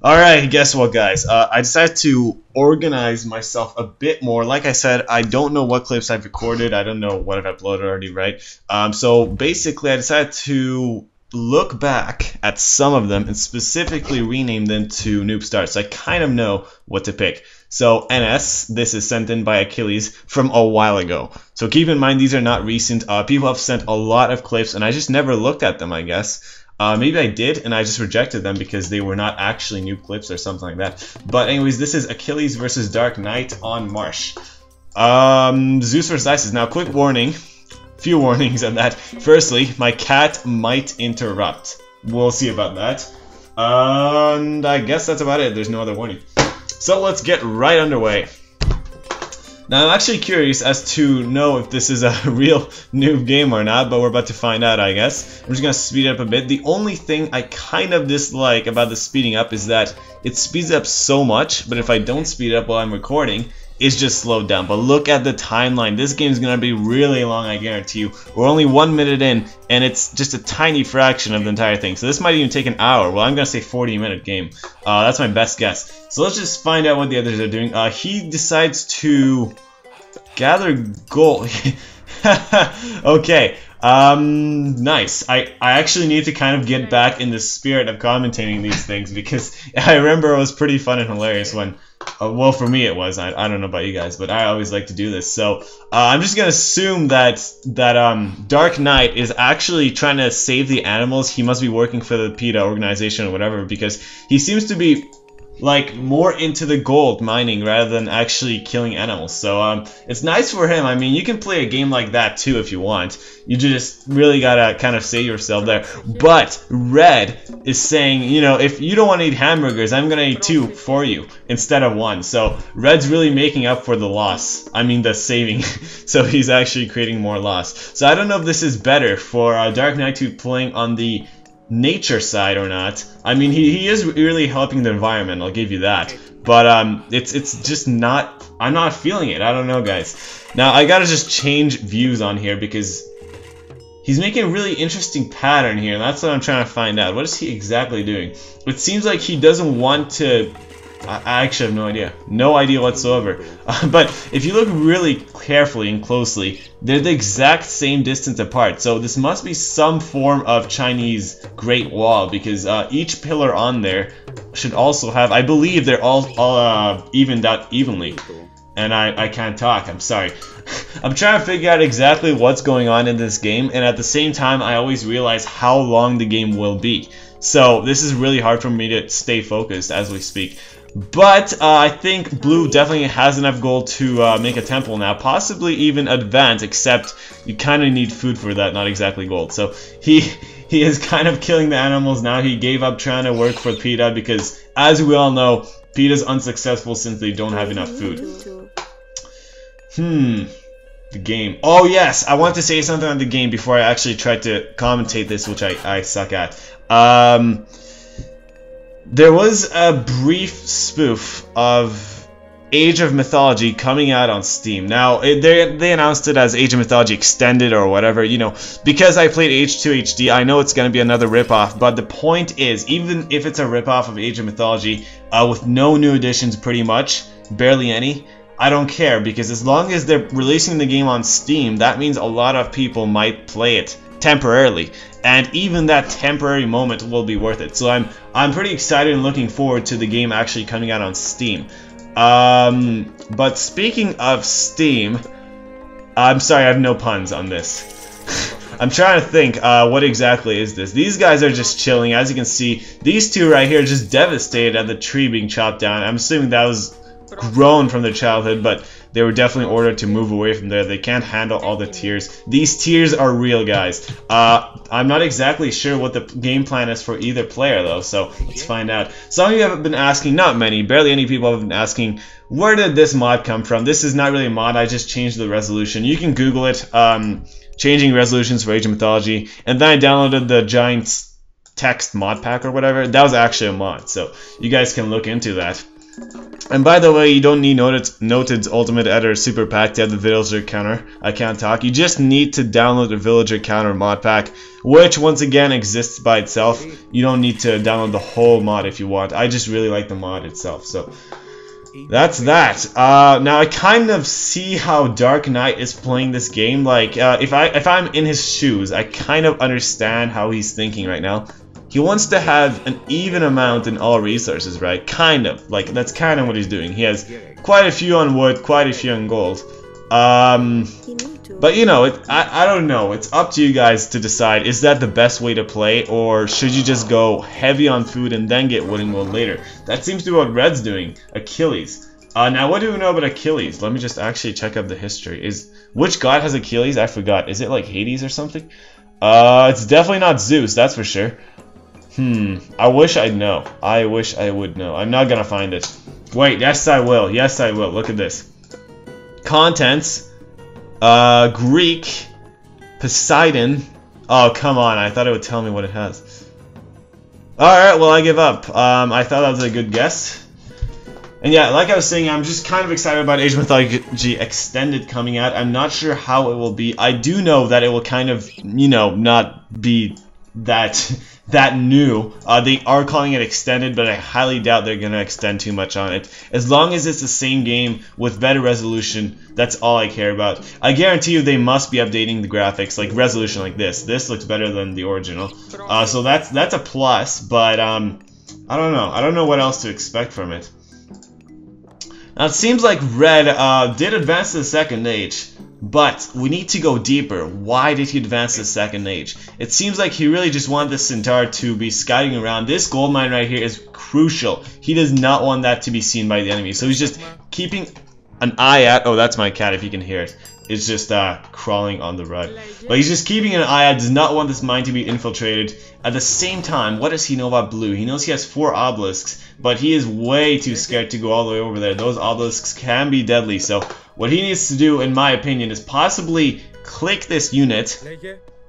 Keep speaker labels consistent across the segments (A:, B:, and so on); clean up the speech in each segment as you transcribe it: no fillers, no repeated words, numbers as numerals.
A: Alright, guess what, guys? I decided to organize myself a bit more. Like I said, I don't know what clips I've recorded. I don't know what I've uploaded already, right? So basically, I decided to look back at some of them and specifically rename them to Noob Start, so I kind of know what to pick. So NS, this is sent in by Achilles from a while ago. So keep in mind, these are not recent. People have sent a lot of clips, and I just never looked at them, I guess. Maybe I did, and I just rejected them because they were not actually new clips or something like that. But anyways, this is Achilles versus Dark Knight on Marsh. Zeus versus Isis. Now, quick warning. Few warnings on that. Firstly, my cat might interrupt. We'll see about that. And I guess that's about it. There's no other warning. So let's get right underway. Now, I'm actually curious as to know if this is a real noob game or not, but we're about to find out, I guess. I'm just going to speed it up a bit. The only thing I kind of dislike about the speeding up is that it speeds up so much, but if I don't speed it up while I'm recording, it's just slowed down. But look at the timeline. This game is going to be really long, I guarantee you. We're only 1 minute in, and it's just a tiny fraction of the entire thing. So this might even take an hour. Well, I'm going to say 40-minute game. That's my best guess. So let's just find out what the others are doing. He decides to gather gold. Okay. Nice. I actually need to kind of get back in the spirit of commentating these things because I remember it was pretty fun and hilarious when, well, for me it was. I don't know about you guys, but I always like to do this. So I'm just gonna assume that Dark Knight is actually trying to save the animals. He must be working for the PETA organization or whatever because he seems to be like more into the gold mining rather than actually killing animals. So it's nice for him. I mean, you can play a game like that too if you want. You just really gotta kind of save yourself there. But Red is saying, you know, if you don't want to eat hamburgers, I'm gonna eat 2 for you instead of 1. So Red's really making up for the loss. I mean the saving. So he's actually creating more loss. So I don't know if this is better for Dark Knight 2 playing on the nature side or not. I mean, he is really helping the environment, I'll give you that, but it's just not, I'm not feeling it. I don't know, guys. Now I gotta just change views on here because he's making a really interesting pattern here, and that's what I'm trying to find out. What is he exactly doing? It seems like he doesn't want to, I actually have no idea. No idea whatsoever. But if you look really carefully and closely, they're the exact same distance apart. So this must be some form of Chinese Great Wall because each pillar on there should also have, I believe they're all evened out evenly. And I can't talk, I'm sorry. I'm trying to figure out exactly what's going on in this game, and at the same time I always realize how long the game will be. So this is really hard for me to stay focused as we speak. But I think Blue definitely has enough gold to make a temple now, possibly even advance, except you kind of need food for that, not exactly gold. So he is kind of killing the animals now. He gave up trying to work for PETA because, as we all know, PETA's unsuccessful since they don't have enough food. The game. Oh yes, I want to say something on the game before I actually try to commentate this, which I suck at. There was a brief spoof of Age of Mythology coming out on Steam. Now, they announced it as Age of Mythology Extended or whatever, you know. Because I played H2 HD, I know it's going to be another ripoff, but the point is, even if it's a ripoff of Age of Mythology, with no new additions pretty much, barely any, I don't care, because as long as they're releasing the game on Steam, that means a lot of people might play it temporarily, and even that temporary moment will be worth it. So I'm pretty excited and looking forward to the game actually coming out on Steam. But speaking of Steam, I'm sorry, I have no puns on this. I'm trying to think, what exactly is this? These guys are just chilling. As you can see, these two right here are just devastated at the tree being chopped down. I'm assuming that was grown from their childhood, but they were definitely ordered to move away from there. They can't handle all the tears. These tears are real, guys. I'm not exactly sure what the game plan is for either player, though, so let's find out. Some of you have been asking, not many, barely any people have been asking, where did this mod come from? This is not really a mod, I just changed the resolution. You can Google it, changing resolutions for Age of Mythology, and then I downloaded the giant text mod pack or whatever. That was actually a mod, so you guys can look into that. And by the way, you don't need Noted's Ultimate Editor Super Pack to have the Villager Counter. I can't talk. You just need to download the Villager Counter mod pack, which once again exists by itself. You don't need to download the whole mod if you want. I just really like the mod itself. So that's that. Now I kind of see how Dark Knight is playing this game. Like if I'm in his shoes, I kind of understand how he's thinking right now. He wants to have an even amount in all resources, right? Kind of. Like, that's kind of what he's doing. He has quite a few on wood, quite a few on gold. But, you know, I don't know. It's up to you guys to decide. Is that the best way to play? Or should you just go heavy on food and then get wood and gold later? That seems to be what Red's doing. Achilles. Now, what do we know about Achilles? Let me just actually check up the history. Which god has Achilles? I forgot. Is it like Hades or something? It's definitely not Zeus, that's for sure. I wish I'd know. I wish I would know. I'm not gonna find it. Wait, yes I will. Yes I will. Look at this. Contents. Greek. Poseidon. Oh, come on. I thought it would tell me what it has. Alright, well I give up. I thought that was a good guess. And yeah, like I was saying, I'm just kind of excited about Age of Mythology Extended coming out. I'm not sure how it will be. I do know that it will kind of, you know, not be that new. They are calling it Extended, but I highly doubt they're gonna extend too much on it. As long as it's the same game with better resolution, that's all I care about. I guarantee you they must be updating the graphics, like resolution like this. This looks better than the original. So that's a plus, but I don't know. I don't know what else to expect from it. Now it seems like Red did advance to the second age. But we need to go deeper. Why did he advance to the second age? It seems like he really just wanted the Centaur to be scouting around. This gold mine right here is crucial. He does not want that to be seen by the enemy. So he's just keeping an eye out. Oh, that's my cat if you can hear it. It's just crawling on the rug. But he's just keeping an eye out. Does not want this mine to be infiltrated. At the same time, what does he know about blue? He knows he has 4 obelisks. But he is way too scared to go all the way over there. Those obelisks can be deadly. So what he needs to do, in my opinion, is possibly click this unit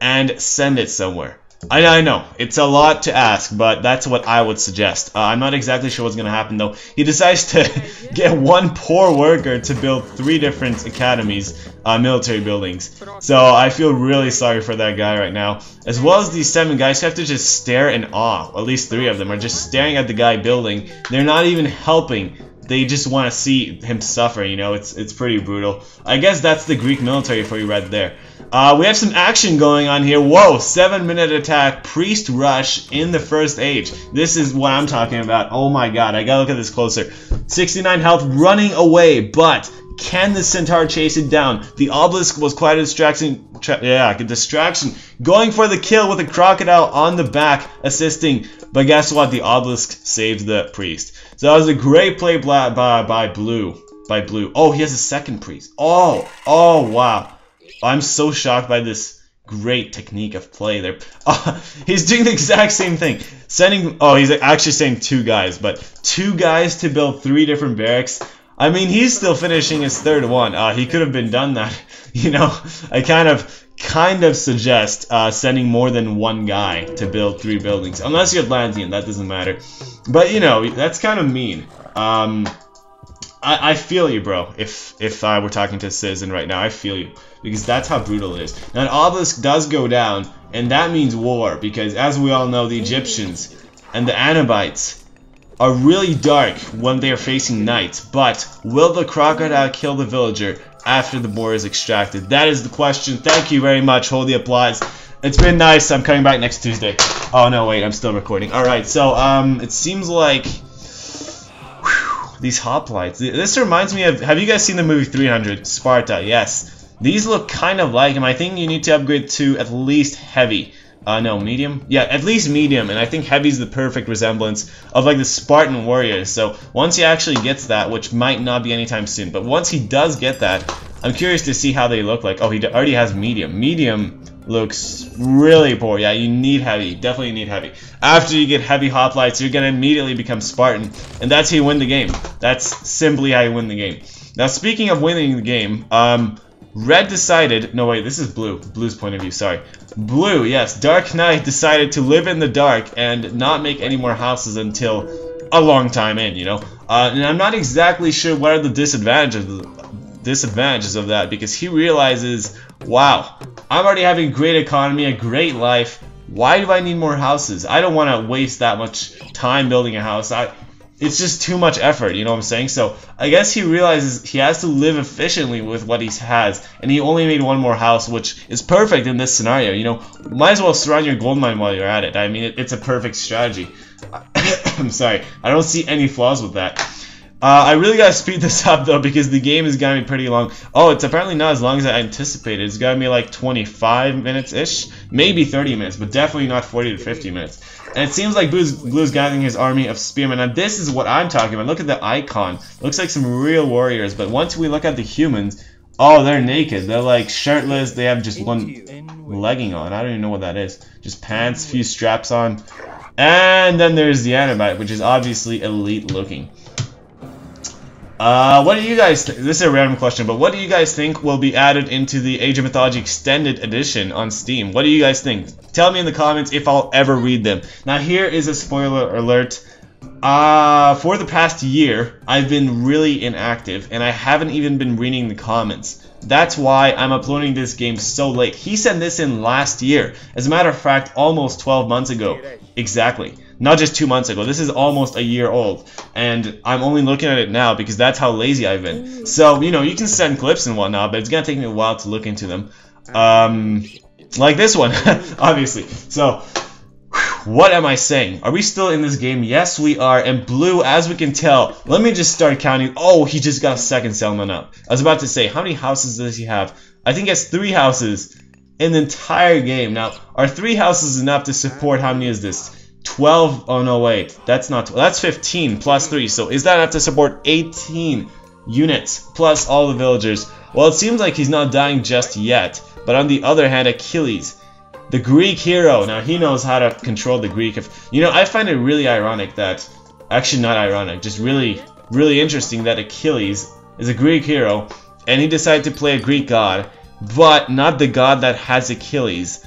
A: and send it somewhere. I know, it's a lot to ask, but that's what I would suggest. I'm not exactly sure what's going to happen, though. He decides to get one poor worker to build 3 different academies, military buildings. So I feel really sorry for that guy right now. As well as these 7 guys who have to just stare in awe. At least 3 of them are just staring at the guy building. They're not even helping. They just want to see him suffer, you know, it's pretty brutal. I guess that's the Greek military for you right there. We have some action going on here. Whoa, 7-minute attack, priest rush in the first age. This is what I'm talking about. Oh my god, I gotta look at this closer. 69 health, running away, but can the Centaur chase it down? The obelisk was quite a distraction. Going for the kill with a crocodile on the back, assisting. But guess what? The obelisk saves the priest. So that was a great play by Blue. Oh, he has a second priest. Oh, wow. I'm so shocked by this great technique of play there. He's doing the exact same thing. He's actually saying 2 guys, but 2 guys to build 3 different barracks. I mean, he's still finishing his 3rd one. He could have been done that. You know, I kind of suggest sending more than 1 guy to build 3 buildings. Unless you're Atlantean, that doesn't matter. But, you know, that's kind of mean. I feel you, bro. If I were talking to a citizen right now, I feel you. Because that's how brutal it is. Now, an obelisk does go down, and that means war. Because, as we all know, the Egyptians and the Anabites are really dark when they are facing night. But will the crocodile kill the villager after the boar is extracted? That is the question. Thank you very much. Hold the applause. It's been nice. I'm coming back next Tuesday. Oh, no, wait. I'm still recording. Alright, so, it seems like... these hoplites. This reminds me of... Have you guys seen the movie 300? Sparta, yes. These look kind of like him. I think you need to upgrade to at least heavy. No, medium? Yeah, at least medium, and I think heavy is the perfect resemblance of like the Spartan warriors. So once he actually gets that, which might not be anytime soon, but once he does get that, I'm curious to see how they look like. Oh, he already has medium. Medium looks really poor. Yeah, you need heavy. Definitely need heavy. After you get heavy hoplites, you're going to immediately become Spartan, and that's how you win the game. That's simply how you win the game. Now, speaking of winning the game, Red decided... No, wait, this is Blue. Blue's point of view, sorry. Blue, yes. Dark Knight decided to live in the dark and not make any more houses until... a long time in, you know. And I'm not exactly sure what are the disadvantages of that, because he realizes, wow, I'm already having a great economy, a great life. Why do I need more houses? I don't want to waste that much time building a house. It's just too much effort, you know what I'm saying? So I guess he realizes he has to live efficiently with what he has, and he only made one more house, which is perfect in this scenario, you know. Might as well surround your gold mine while you're at it. I mean, it's a perfect strategy. I'm sorry, I don't see any flaws with that. I really gotta speed this up though, because the game is gonna be pretty long. Oh, it's apparently not as long as I anticipated. It's gonna be like 25 minutes-ish, maybe 30 minutes, but definitely not 40 to 50 minutes. And it seems like Blue's gathering his army of spearmen. Now this is what I'm talking about. Look at the icon. Looks like some real warriors, but once we look at the humans, oh, they're naked. They're like shirtless. They have just one legging on. I don't even know what that is. Just pants, few straps on. And then there's the Anabite, which is obviously elite looking. What do you guys think? This is a random question, but what do you guys think will be added into the Age of Mythology Extended Edition on Steam? What do you guys think? Tell me in the comments if I'll ever read them. Now here is a spoiler alert. For the past year, I've been really inactive, and I haven't even been reading the comments. That's why I'm uploading this game so late. He sent this in last year. As a matter of fact, almost 12 months ago. Exactly. Not just 2 months ago. This is almost a year old. And I'm only looking at it now because that's how lazy I've been. So, you know, you can send clips and whatnot, but it's going to take me a while to look into them. Like this one, obviously. So, what am I saying? Are we still in this game? Yes, we are. And Blue, as we can tell, let me just start counting. Oh, he just got a second settlement up. I was about to say, how many houses does he have? I think he has 3 houses in the entire game. Now, are 3 houses enough to support, how many is this? 12, oh no, wait, that's not 12, that's 15 plus 3, so is that enough to support 18 units plus all the villagers? Well, it seems like he's not dying just yet, but on the other hand, Achilles, the Greek hero, now he knows how to control the Greek. You know, I find it really ironic that, actually not ironic, just really interesting that Achilles is a Greek hero, and he decided to play a Greek god, but not the god that has Achilles,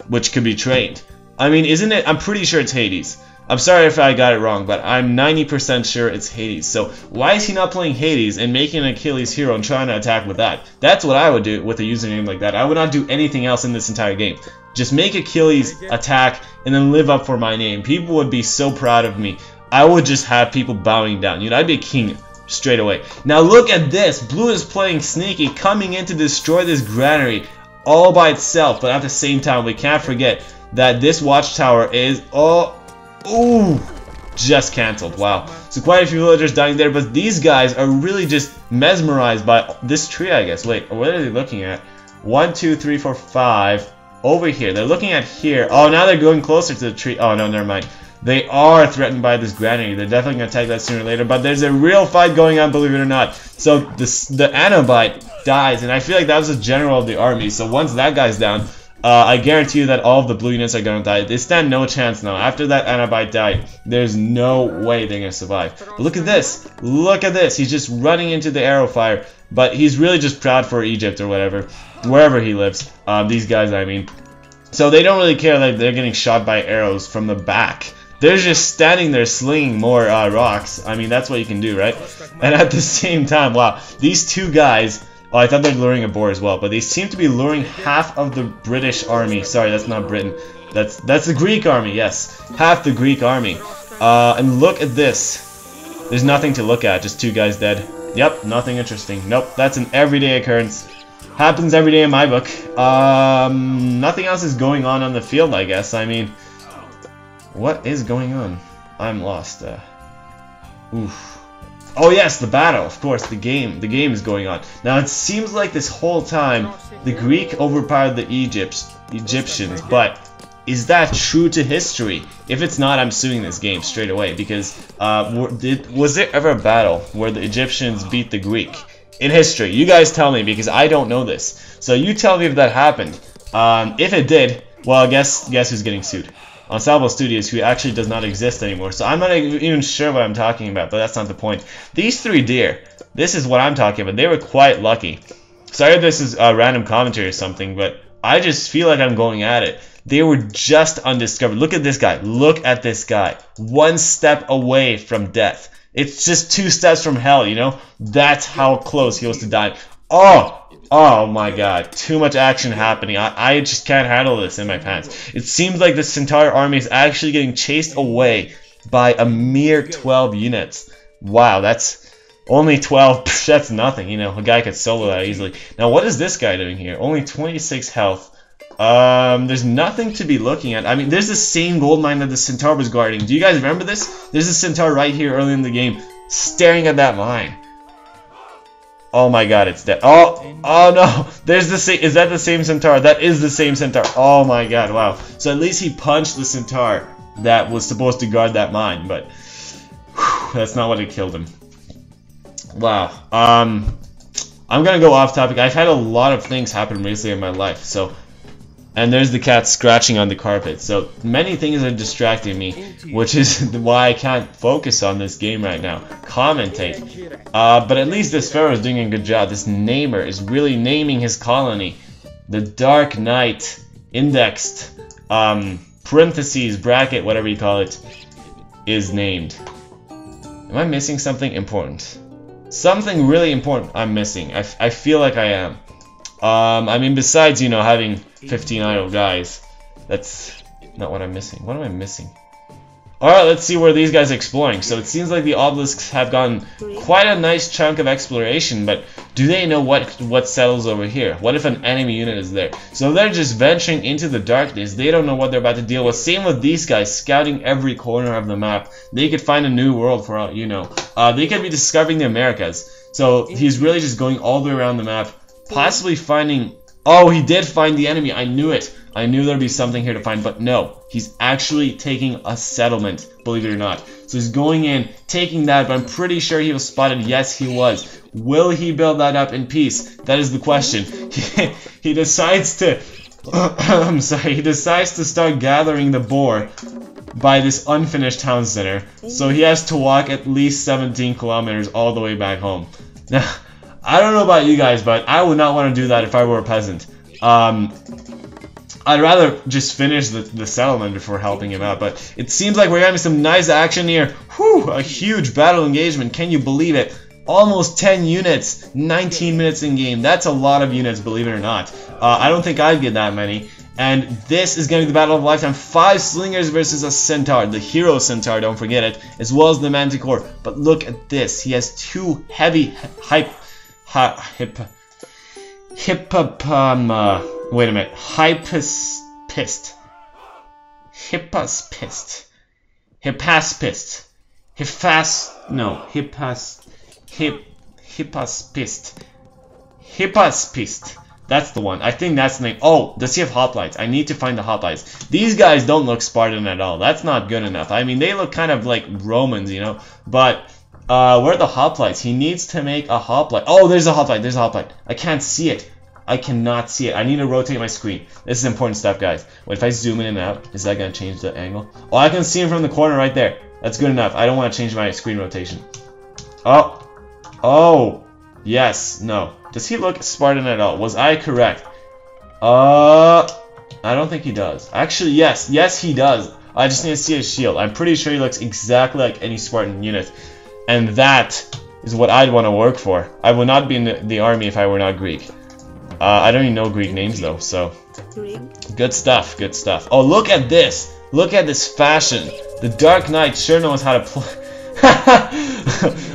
A: which could be trained. I mean, isn't it? I'm pretty sure it's Hades. I'm sorry if I got it wrong, but I'm 90% sure it's Hades. So why is he not playing Hades and making an Achilles hero and trying to attack with that? That's what I would do with a username like that. I would not do anything else in this entire game. Just make Achilles attack and then live up for my name. People would be so proud of me. I would just have people bowing down. You know, I'd be a king straight away. Now look at this. Blue is playing sneaky, coming in to destroy this granary all by itself. But at the same time, we can't forget that this watchtower is, just cancelled. Wow. So quite a few villagers dying there, but these guys are really just mesmerized by this tree, I guess. Wait, what are they looking at? 1, 2, 3, 4, 5. Over here. They're looking at here. Oh, now they're going closer to the tree. Oh, no, never mind. They are threatened by this granary. They're definitely going to attack that sooner or later, but there's a real fight going on, believe it or not. So the Anabite dies, and I feel like that was the general of the army. So once that guy's down, I guarantee you that all of the blue units are going to die. They stand no chance now. After that Anabite died, there's no way they're going to survive. But look at this. Look at this. He's just running into the arrow fire. But he's really just proud for Egypt or whatever. Wherever he lives. These guys, I mean. So they don't really care that they're getting shot by arrows from the back. They're just standing there slinging more rocks. I mean, that's what you can do, right? And at the same time, wow. These two guys... Oh, I thought they're luring a boar as well, but they seem to be luring half of the British army. Sorry, that's not Britain. That's the Greek army, yes. Half the Greek army. And look at this. There's nothing to look at, just 2 guys dead. Yep, nothing interesting. Nope, that's an everyday occurrence. Happens every day in my book. Nothing else is going on the field, I guess. I mean, what is going on? I'm lost. Oof. Oh yes, the battle, of course, the game is going on. Now it seems like this whole time the Greek overpowered the Egyptians, but is that true to history? If it's not, I'm suing this game straight away, because was there ever a battle where the Egyptians beat the Greek in history? You guys tell me, because I don't know this. So you tell me if that happened. If it did, well, guess who's getting sued? Ensemble Studios, who actually does not exist anymore. So I'm not even sure what I'm talking about, but that's not the point. These 3 deer, this is what I'm talking about. They were quite lucky. Sorry if this is a random commentary or something, but I just feel like I'm going at it. They were just undiscovered. Look at this guy. Look at this guy. One step away from death. It's just 2 steps from hell, you know? That's how close he was to dying. Oh my god. Too much action happening. I just can't handle this in my pants. It seems like the Centaur army is actually getting chased away by a mere 12 units. Wow, that's only 12. That's nothing, you know. A guy could solo that easily. Now, what is this guy doing here? Only 26 health. There's nothing to be looking at. I mean, there's the same gold mine that the Centaur was guarding. Do you guys remember this? There's a Centaur right here early in the game staring at that mine. Oh my god, it's dead. Oh no. There's the same. Is that the same Centaur? That is the same Centaur. Oh my god, wow. So at least he punched the Centaur that was supposed to guard that mine, but whew, that's not what it killed him. Wow. I'm gonna go off topic. I've had a lot of things happen recently in my life, so. And there's the cat scratching on the carpet. So many things are distracting me, which is why I can't focus on this game right now. Commentate. But at least this Pharaoh is doing a good job. This namer is really naming his colony. The Dark Knight, indexed, parentheses, bracket, whatever you call it, is named. Am I missing something important? Something really important I'm missing. I feel like I am. I mean, besides, you know, having 15 idle guys, that's not what I'm missing. What am I missing? Alright, let's see where these guys are exploring. So it seems like the obelisks have gotten quite a nice chunk of exploration, but do they know what settles over here? What if an enemy unit is there? So they're just venturing into the darkness. They don't know what they're about to deal with. Same with these guys, scouting every corner of the map. They could find a new world for all you know. They could be discovering the Americas. So he's really just going all the way around the map. Possibly finding... Oh, he did find the enemy. I knew it. I knew there'd be something here to find, but no. He's actually taking a settlement, believe it or not. So he's going in, taking that, but I'm pretty sure he was spotted. Yes, he was. Will he build that up in peace? That is the question. He decides to... I'm sorry. He decides to start gathering the boar by this unfinished town center. So he has to walk at least 17 kilometers all the way back home. Now... I don't know about you guys, but I would not want to do that if I were a peasant. I'd rather just finish the settlement before helping him out, but it seems like we're having some nice action here. Whew, a huge battle engagement, can you believe it? Almost 10 units, 19 minutes in game. That's a lot of units, believe it or not. I don't think I'd get that many. And this is going to be the battle of a lifetime. 5 slingers versus a centaur. The hero centaur, don't forget it, as well as the manticore. But look at this. He has 2 heavy wait a minute. Hippaspist. That's the one. I think that's the name. Oh, does he have hoplites? I need to find the hoplites. These guys don't look Spartan at all. That's not good enough. I mean, they look kind of like Romans, you know, but... where are the hoplites? He needs to make a hoplite. Oh, there's a hoplite. There's a hoplite. I can't see it. I cannot see it. I need to rotate my screen. This is important stuff, guys. Wait, if I zoom in and out, is that going to change the angle? Oh, I can see him from the corner right there. That's good enough. I don't want to change my screen rotation. Oh. Oh. Yes. No. Does he look Spartan at all? Was I correct? I don't think he does. Actually, yes. Yes, he does. I just need to see his shield. I'm pretty sure he looks exactly like any Spartan unit. And that is what I'd want to work for. I would not be in the army if I were not Greek. I don't even know Greek names though, so... Good stuff, good stuff. Oh, look at this! Look at this fashion! The Dark Knight sure knows how to play...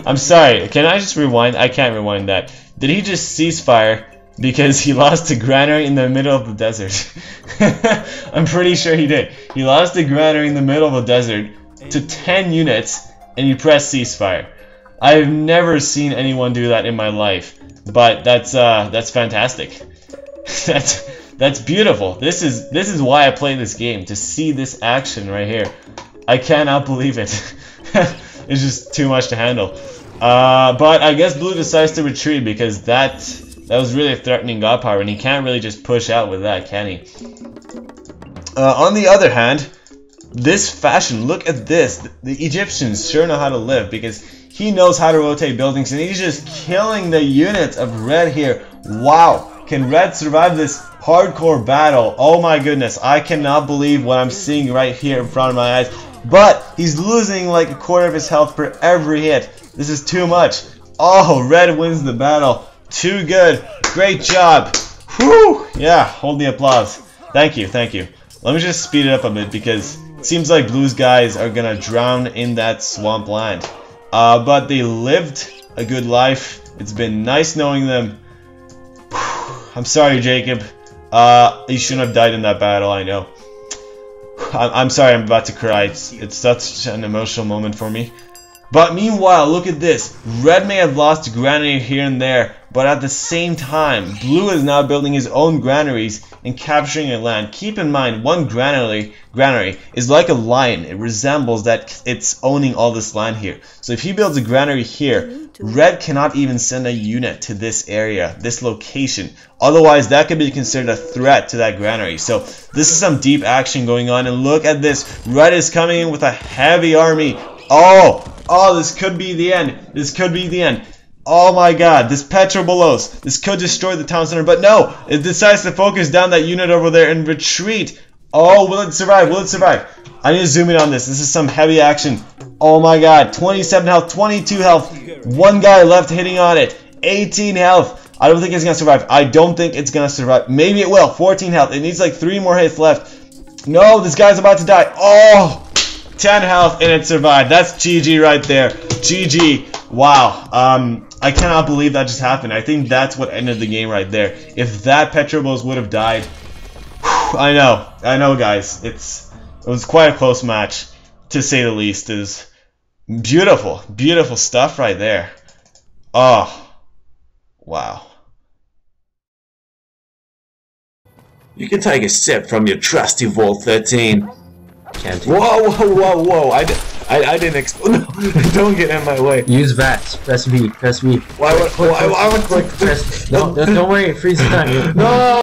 A: I'm sorry, can I just rewind? I can't rewind that. Did he just cease fire because he lost a granary in the middle of the desert? I'm pretty sure he did. He lost a granary in the middle of the desert to 10 units. And you press ceasefire. I've never seen anyone do that in my life, but that's fantastic. that's beautiful. This is why I play this game, to see this action right here. I cannot believe it. It's just too much to handle. But I guess Blue decides to retreat because that was really a threatening god power, and he can't really just push out with that, can he? On the other hand, this fashion, look at this. The Egyptians sure know how to live because he knows how to rotate buildings and he's just killing the units of red here. Wow. Can Red survive this hardcore battle? Oh my goodness, I cannot believe what I'm seeing right here in front of my eyes. But he's losing like a quarter of his health per every hit. This is too much. Oh, Red wins the battle. Too good. Great job. Whew. Yeah, hold the applause. Thank you, thank you. Let me just speed it up a bit because it seems like Blue's guys are gonna drown in that swamp land. But they lived a good life. It's been nice knowing them. I'm sorry, Jacob. You shouldn't have died in that battle, I know. I'm sorry, I'm about to cry. It's such an emotional moment for me. But meanwhile, look at this. Red may have lost granary here and there, but at the same time, Blue is now building his own granaries and capturing a land. Keep in mind, one granary is like a lion. It resembles that it's owning all this land here. So if he builds a granary here, Red cannot even send a unit to this area, this location. Otherwise, that could be considered a threat to that granary. So this is some deep action going on. And look at this. Red is coming in with a heavy army. Oh, this could be the end. This could be the end. Oh my god, this Petrobolos. This could destroy the town center, but no. It decides to focus down that unit over there and retreat. Oh, will it survive? Will it survive? I need to zoom in on this. This is some heavy action. Oh my god, 27 health, 22 health. One guy left hitting on it. 18 health. I don't think it's going to survive. I don't think it's going to survive. Maybe it will. 14 health. It needs like 3 more hits left. No, this guy's about to die. Oh! 10 health and it survived. That's GG right there. GG. Wow. I cannot believe that just happened. I think that's what ended the game right there. If that Petrobos would have died. I know guys. It was quite a close match, to say the least. It was beautiful. Beautiful stuff right there. Oh. Wow.
B: You can take a sip from your trusty Vault 13. Can't you? Whoa! I didn't explode. No, don't get in my way.
C: Use VATS. Press V. Press V.
B: Why would click?
C: Press. No, don't worry. Freeze the time.
B: No.